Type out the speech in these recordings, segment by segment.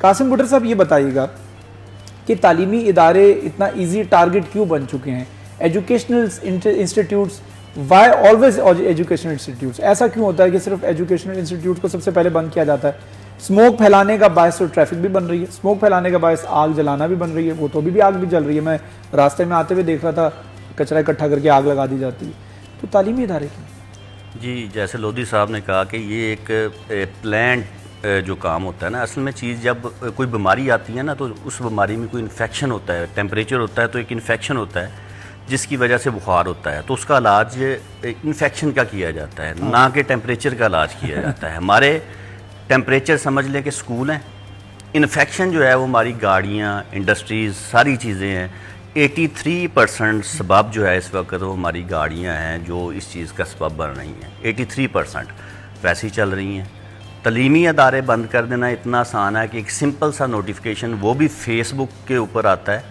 Qasim butter صاحب یہ بتائیے گا کہ تعلیمی ادارے اتنا ایزی ٹارگٹ کیوں بن چکے ہیں؟ Educational institutes, why always educational institutes? ایسا کیوں ہوتا ہے کہ صرف ایجوکیشنل انسٹیٹیوٹ کو سب سے پہلے بند کیا جاتا ہے؟ اسموک پھیلانے کا باعث تو ٹریفک بھی بن رہی ہے، اسموک پھیلانے کا باعث آگ جلانا بھی بن رہی ہے، وہ تو بھی آگ بھی جل رہی ہے، میں راستے میں آتے ہوئے دیکھ رہا تھا کچرا اکٹھا کر کے آگ لگا دی جاتی ہے. تو تعلیمی ادارے کیوں؟ جی جیسے لودھی صاحب نے کہا کہ یہ ایک پلانٹ جو کام ہوتا ہے نا، اصل میں چیز جب کوئی بیماری آتی ہے نا تو اس بیماری میں کوئی انفیکشن ہوتا ہے، ٹیمپریچر ہوتا ہے تو ایک انفیکشن ہوتا ہے جس کی وجہ سے بخار ہوتا ہے، تو اس کا علاج انفیکشن کا کیا جاتا ہے، نہ کہ ٹیمپریچر کا علاج کیا جاتا ہے. ہمارے ٹیمپریچر سمجھ لیں کہ سکول ہیں، انفیکشن جو ہے وہ ہماری گاڑیاں، انڈسٹریز، ساری چیزیں ہیں. 83% سبب جو ہے اس وقت وہ ہماری گاڑیاں ہیں جو اس چیز کا سبب بن رہی ہیں. 83% ویسی چل رہی ہیں. تعلیمی ادارے بند کر دینا اتنا آسان ہے کہ ایک سمپل سا نوٹیفیکیشن، وہ بھی فیس بک کے اوپر آتا ہے،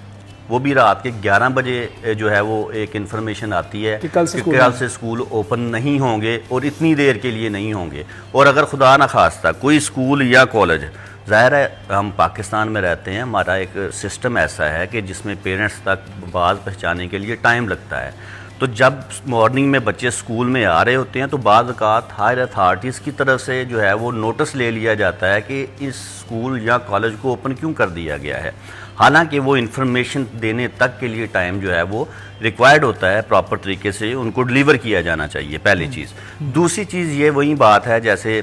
وہ بھی رات کے 11 بجے جو ہے وہ ایک انفارمیشن آتی ہے کہ کل سے اسکول اوپن نہیں ہوں گے اور اتنی دیر کے لیے نہیں ہوں گے. اور اگر خدا نخواستہ کوئی اسکول یا کالج، ظاہر ہے ہم پاکستان میں رہتے ہیں، ہمارا ایک سسٹم ایسا ہے کہ جس میں پیرنٹس تک باز پہنچانے کے لیے ٹائم لگتا ہے. تو جب مارننگ میں بچے اسکول میں آ رہے ہوتے ہیں تو بعض اوقات ہائر اتھارٹیز کی طرف سے جو ہے وہ نوٹس لے لیا جاتا ہے کہ اس اسکول یا کالج کو اوپن کیوں کر دیا گیا ہے، حالانکہ وہ انفارمیشن دینے تک کے لیے ٹائم جو ہے وہ ریکوائرڈ ہوتا ہے، پراپر طریقے سے ان کو ڈیلیور کیا جانا چاہیے. پہلی چیز. دوسری چیز یہ وہی بات ہے جیسے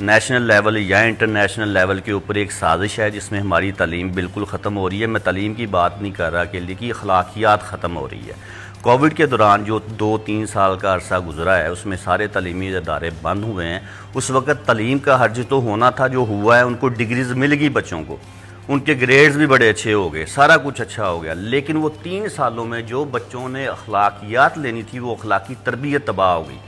نیشنل لیول یا انٹرنیشنل لیول کے اوپر ایک سازش ہے جس میں ہماری تعلیم بالکل ختم ہو رہی ہے. میں تعلیم کی بات نہیں کر رہا کہ لیکن اخلاقیات ختم ہو رہی ہے. کووڈ کے دوران جو 2-3 سال کا عرصہ گزرا ہے اس میں سارے تعلیمی ادارے بند ہوئے ہیں. اس وقت تعلیم کا حرج تو ہونا تھا، جو ہوا ہے ان کو ڈگریز مل گئی بچوں کو، ان کے گریڈز بھی بڑے اچھے ہو گئے، سارا کچھ اچھا ہو گیا، لیکن وہ 3 سالوں میں جو بچوں نے اخلاقیات لینی تھی وہ اخلاقی تربیت تباہ ہو گئی.